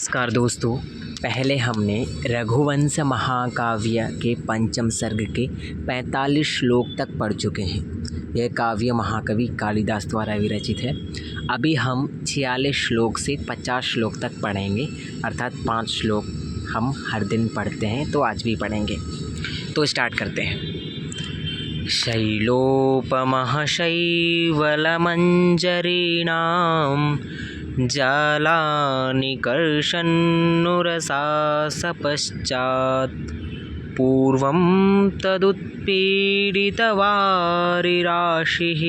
नमस्कार दोस्तों, पहले हमने रघुवंश महाकाव्य के पंचम सर्ग के 45 श्लोक तक पढ़ चुके हैं। यह काव्य महाकवि कालिदास द्वारा विरचित है। अभी हम 46 श्लोक से 50 श्लोक तक पढ़ेंगे, अर्थात 5 श्लोक हम हर दिन पढ़ते हैं, तो आज भी पढ़ेंगे। तो स्टार्ट करते हैं। शैलोपमः शैवलमञ्जरीणां जालानिकर्षन्नुरसासपश्चात् पूर्वं तदुत्पीडितवारिराशिः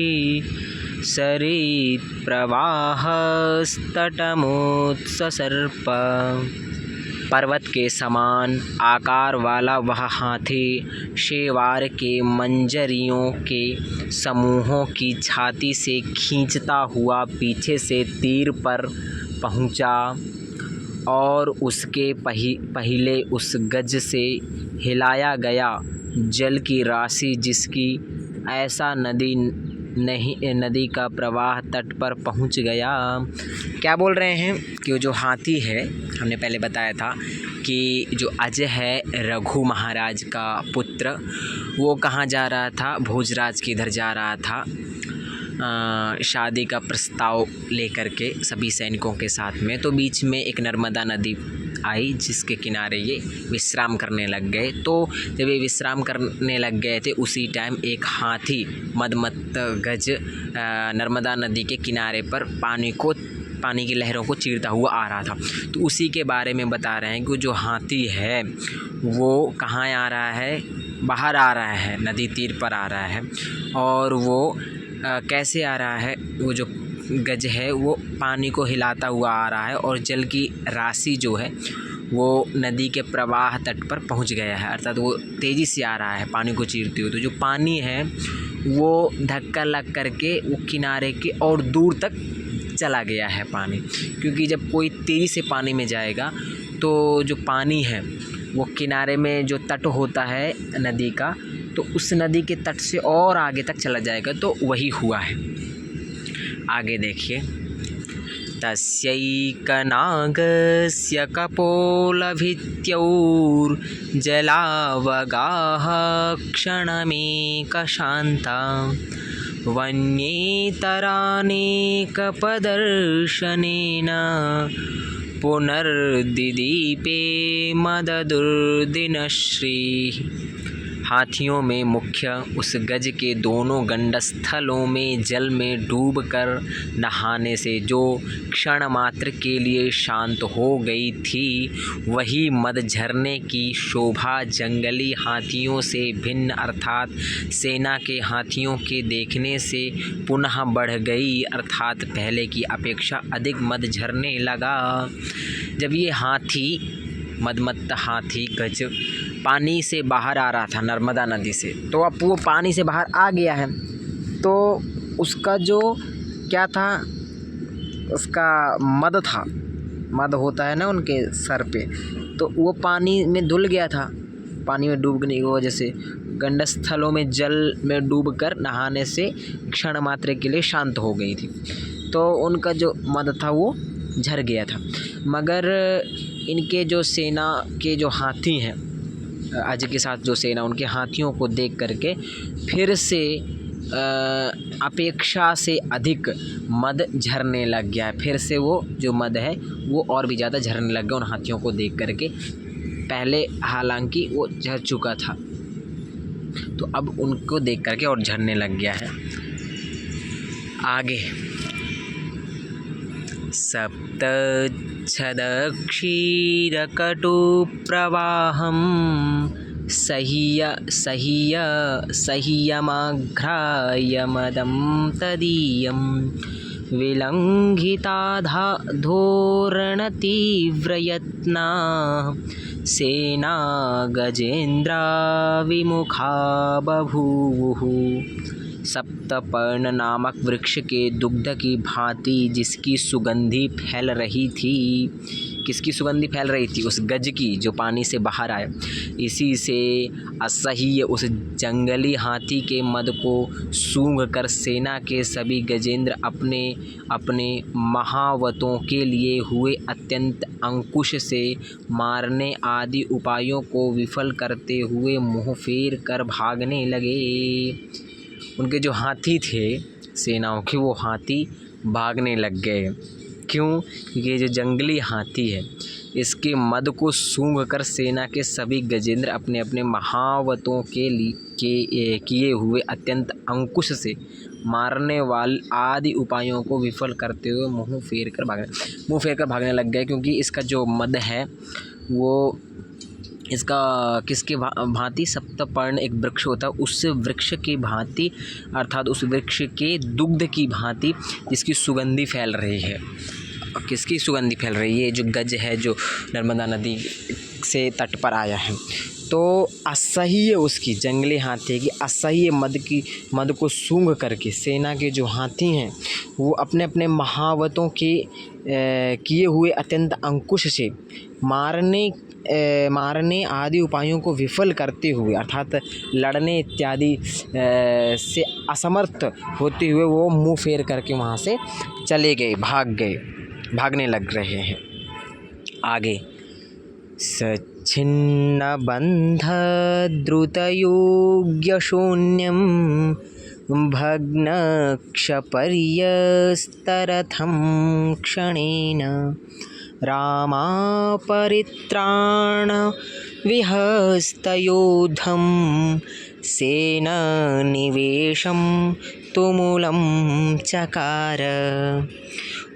सरित्प्रवाहस्तटमुत्ससर्प। पर्वत के समान आकार वाला वह हाथी शेवार के मंजरियों के समूहों की छाती से खींचता हुआ पीछे से तीर पर पहुंचा और उसके पहले उस गज से हिलाया गया जल की राशि जिसकी ऐसा नदी का प्रवाह तट पर पहुंच गया। क्या बोल रहे हैं कि जो हाथी है, हमने पहले बताया था कि जो अजय है रघु महाराज का पुत्र, वो कहाँ जा रहा था? भोजराज के इधर जा रहा था शादी का प्रस्ताव लेकर के सभी सैनिकों के साथ में। तो बीच में एक नर्मदा नदी आई जिसके किनारे ये विश्राम करने लग गए। तो जब ये विश्राम करने लग गए थे, उसी टाइम एक हाथी मदमत्त गज नर्मदा नदी के किनारे पर पानी की लहरों को चीरता हुआ आ रहा था। तो उसी के बारे में बता रहे हैं कि जो हाथी है वो कहाँ आ रहा है? बाहर आ रहा है, नदी तीर पर आ रहा है। और वो कैसे आ रहा है? वो जो गज है वो पानी को हिलाता हुआ आ रहा है और जल की राशि जो है वो नदी के प्रवाह तट पर पहुंच गया है, अर्थात वो तेज़ी से आ रहा है पानी को चीरते हुए। तो जो पानी है वो धक्का लग करके वो किनारे के और दूर तक चला गया है पानी, क्योंकि जब कोई तेज़ी से पानी में जाएगा तो जो पानी है वो किनारे में जो तट होता है नदी का, तो उस नदी के तट से और आगे तक चला जाएगा। तो वही हुआ है। आगे देखिए। तस्यैकनागस्य कपोलभित्योर्जलावगाह क्षणमेकशान्ता वन्येतरानेकपदर्शनेन पुनर्दिदीपे मददुर्दिनश्रीः। हाथियों में मुख्य उस गज के दोनों गंडस्थलों में जल में डूबकर नहाने से जो क्षण मात्र के लिए शांत हो गई थी, वही मद झरने की शोभा जंगली हाथियों से भिन्न अर्थात सेना के हाथियों के देखने से पुनः बढ़ गई, अर्थात पहले की अपेक्षा अधिक मद झरने लगा। जब ये हाथी मदमत्त हाथी गज पानी से बाहर आ रहा था नर्मदा नदी से, तो अब वो पानी से बाहर आ गया है, तो उसका जो क्या था, उसका मद था, मद होता है ना उनके सर पे, तो वो पानी में धुल गया था। पानी में डूबने की वजह से गंडस्थलों में जल में डूबकर नहाने से क्षण मात्र के लिए शांत हो गई थी, तो उनका जो मद था वो झर गया था। मगर इनके जो सेना के जो हाथी हैं, अजय के साथ जो सेना, उनके हाथियों को देख करके फिर से अपेक्षा से अधिक मद झरने लग गया है। फिर से वो जो मद है वो और भी ज़्यादा झरने लग गया उन हाथियों को देख करके। पहले हालांकि वो झर चुका था, तो अब उनको देख करके और झरने लग गया है। आगे। सप्तच्छदक्षीरकटुप्रवाहं सह्यमाघ्राय मदं तदीयं विलङ्घिताधोरणतीव्रयत्ना सेना गजेन्द्रा विमुखा बभूवुः। सप्तपर्ण नामक वृक्ष के दुग्ध की भांति जिसकी सुगंधि फैल रही थी, किसकी सुगंधी फैल रही थी? उस गज की जो पानी से बाहर आया। इसी से असह्य उस जंगली हाथी के मद को सूंघ कर सेना के सभी गजेंद्र अपने अपने महावतों के लिए हुए अत्यंत अंकुश से मारने आदि उपायों को विफल करते हुए मुँह फेर कर भागने लगे। उनके जो हाथी थे सेनाओं के, वो हाथी भागने लग गए। क्यों? क्योंकि ये जो जंगली हाथी है इसके मद को सूंघ कर सेना के सभी गजेंद्र अपने अपने महावतों के लिए किए हुए अत्यंत अंकुश से मारने वाले आदि उपायों को विफल करते हुए मुंह फेर कर भागने लग गए। क्योंकि इसका जो मद है वो इसका किसके भांति सप्तपर्ण एक वृक्ष होता है, उस वृक्ष की भांति अर्थात उस वृक्ष के दुग्ध की भांति जिसकी सुगंधी फैल रही है। किसकी सुगंधी फैल रही है? जो गज है जो नर्मदा नदी से तट पर आया है। तो असह्य उसकी जंगली हाथी की असह्य मद को सूंघ करके सेना के जो हाथी हैं वो अपने अपने महावतों के किए हुए अत्यंत अंकुश से मारने आदि उपायों को विफल करते हुए अर्थात लड़ने इत्यादि से असमर्थ होते हुए वो मुंह फेर करके वहाँ से चले गए, भागने लग रहे हैं। आगे सच्छिन्न बंध द्रुतयोग्य शून्यम भग्न क्षपर्यस्तरथं क्षणेन रामापरित्राण विहस्तयोधं सेनानिवेशं तुमुलं चकार।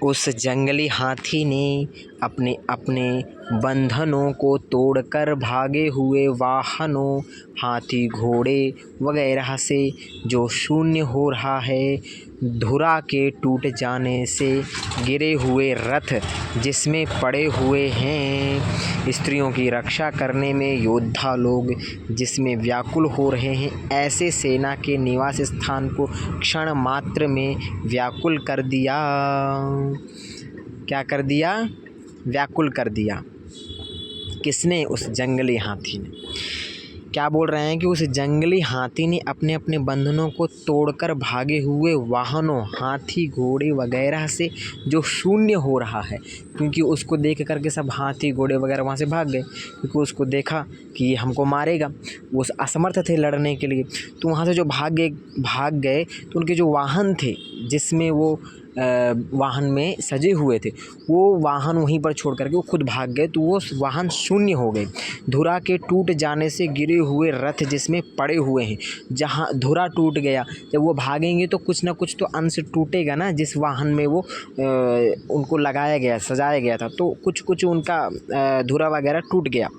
उस जंगली हाथी ने अपने अपने बंधनों को तोड़कर भागे हुए वाहनों, हाथी घोड़े वगैरह से जो शून्य हो रहा है, धुरा के टूट जाने से गिरे हुए रथ जिसमें पड़े हुए हैं, स्त्रियों की रक्षा करने में योद्धा लोग जिसमें व्याकुल हो रहे हैं, ऐसे सेना के निवास स्थान को क्षण मात्र में व्याकुल कर दिया। क्या कर दिया? व्याकुल कर दिया। किसने? उस जंगली हाथी ने। क्या बोल रहे हैं कि उस जंगली हाथी ने अपने अपने बंधनों को तोड़कर भागे हुए वाहनों, हाथी घोड़े वगैरह से जो शून्य हो रहा है, क्योंकि उसको देख करके सब हाथी घोड़े वगैरह वहाँ से भाग गए, क्योंकि उसको देखा कि ये हमको मारेगा। वो असमर्थ थे लड़ने के लिए, तो वहाँ से जो भाग गए तो उनके जो वाहन थे जिसमें वो वाहन में सजे हुए थे, वो वाहन वहीं पर छोड़ करके वो खुद भाग गए, तो वो वाहन शून्य हो गए। धुरा के टूट जाने से गिरे हुए रथ जिसमें पड़े हुए हैं, जहाँ धुरा टूट गया, जब वो भागेंगे तो कुछ ना कुछ तो अंश टूटेगा ना, जिस वाहन में वो उनको लगाया गया, सजाया गया था, तो कुछ उनका धुरा वगैरह टूट गया।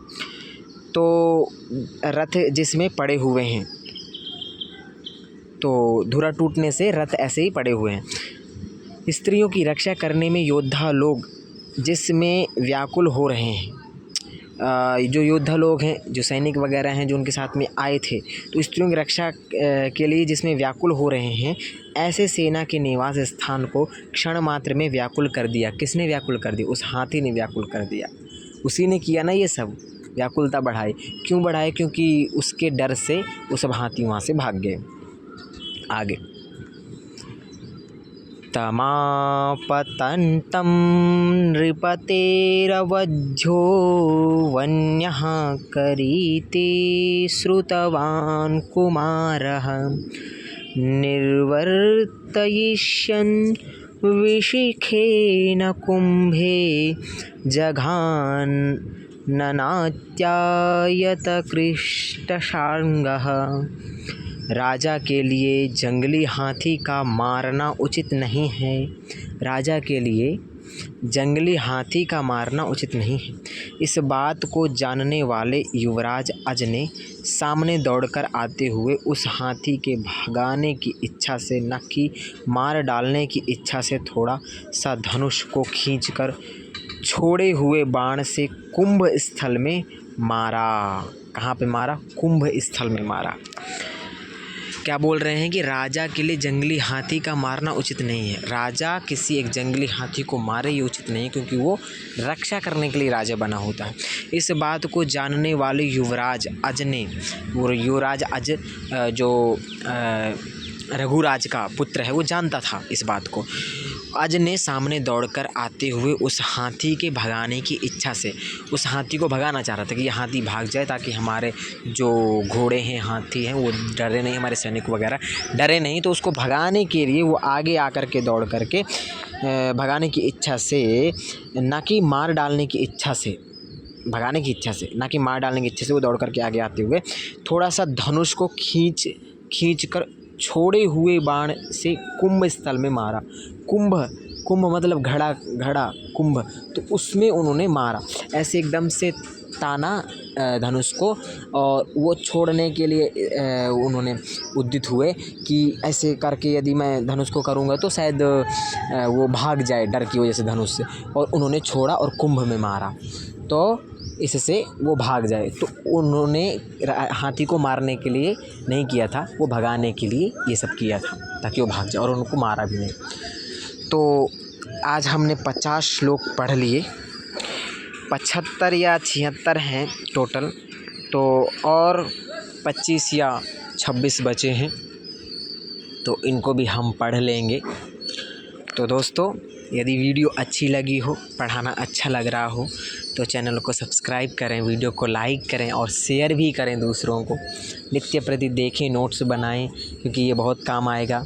तो रथ जिसमें पड़े हुए हैं, तो धुरा टूटने से रथ ऐसे ही पड़े हुए हैं। स्त्रियों की रक्षा करने में योद्धा लोग जिसमें व्याकुल हो रहे हैं, जो योद्धा लोग हैं, जो सैनिक वगैरह हैं जो उनके साथ में आए थे, तो स्त्रियों की रक्षा के लिए जिसमें व्याकुल हो रहे हैं, ऐसे सेना के निवास स्थान को क्षण मात्र में व्याकुल कर दिया। किसने व्याकुल कर दिया? उस हाथी ने व्याकुल कर दिया। उसी ने किया ना ये सब, व्याकुलता बढ़ाई। क्यों बढ़ाए? क्योंकि उसके डर से वो सब हाथी वहाँ से भाग गए। आगे तमापतन्तं नृपतेरवध्यो वन्यः करीते श्रुतवान् कुमारः निर्वर्तयिष्यन् विशिखेन कुम्भे जघाननात्यायतकृष्टशार्ङ्गः। राजा के लिए जंगली हाथी का मारना उचित नहीं है। राजा के लिए जंगली हाथी का मारना उचित नहीं है। इस बात को जानने वाले युवराज अज ने सामने दौड़कर आते हुए उस हाथी के भगाने की इच्छा से न कि मार डालने की इच्छा से थोड़ा सा धनुष को खींचकर छोड़े हुए बाण से कुंभ स्थल में मारा। कहाँ पे मारा? कुंभ स्थल में मारा। क्या बोल रहे हैं कि राजा के लिए जंगली हाथी का मारना उचित नहीं है। राजा किसी एक जंगली हाथी को मारे ये उचित नहीं है, क्योंकि वो रक्षा करने के लिए राजा बना होता है। इस बात को जानने वाले युवराज अज ने, वो युवराज अज जो रघुराज का पुत्र है वो जानता था इस बात को। अज ने सामने दौड़कर आते हुए उस हाथी के भगाने की इच्छा से, उस हाथी को भगाना चाह रहा था कि ये हाथी भाग जाए, ताकि हमारे जो घोड़े हैं, हाथी हैं, वो डरे नहीं, हमारे सैनिक वगैरह डरे नहीं। तो उसको भगाने के लिए वो आगे आकर के दौड़ करके भगाने की इच्छा से, ना कि मार डालने की इच्छा से, भगाने की इच्छा से, ना कि मार डालने की इच्छा से वो दौड़ करके आगे आते हुए थोड़ा सा धनुष को खींच कर छोड़े हुए बाण से कुंभ स्थल में मारा। कुंभ मतलब घड़ा कुंभ, तो उसमें उन्होंने मारा। ऐसे एकदम से ताना धनुष को, और वो छोड़ने के लिए उन्होंने उद्यत हुए कि ऐसे करके यदि मैं धनुष को करूँगा तो शायद वो भाग जाए डर की वजह से धनुष से, और उन्होंने छोड़ा और कुंभ में मारा तो इससे वो भाग जाए। तो उन्होंने हाथी को मारने के लिए नहीं किया था, वो भगाने के लिए ये सब किया था ताकि वो भाग जाए, और उनको मारा भी नहीं। तो आज हमने 50 श्लोक पढ़ लिए, 75 या 76 हैं टोटल, तो और 25 या 26 बचे हैं, तो इनको भी हम पढ़ लेंगे। तो दोस्तों, यदि वीडियो अच्छी लगी हो, पढ़ाना अच्छा लग रहा हो, तो चैनल को सब्सक्राइब करें, वीडियो को लाइक करें और शेयर भी करें दूसरों को। नित्य प्रति देखें, नोट्स बनाएं, क्योंकि ये बहुत काम आएगा।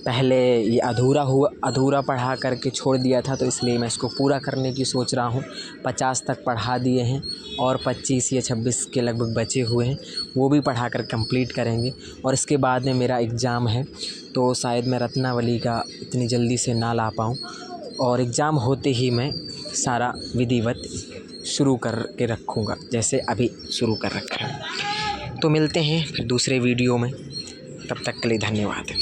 पहले ये अधूरा पढ़ा करके छोड़ दिया था, तो इसलिए मैं इसको पूरा करने की सोच रहा हूँ। 50 तक पढ़ा दिए हैं और 25 या 26 के लगभग बचे हुए हैं, वो भी पढ़ा कर कंप्लीट करेंगे। और इसके बाद में मेरा एग्ज़ाम है, तो शायद मैं रत्नावली का इतनी जल्दी से ना ला पाऊँ, और एग्ज़ाम होते ही मैं सारा विधिवत शुरू करके रखूँगा, जैसे अभी शुरू कर रखा है। तो मिलते हैं फिर दूसरे वीडियो में, तब तक के लिए धन्यवाद।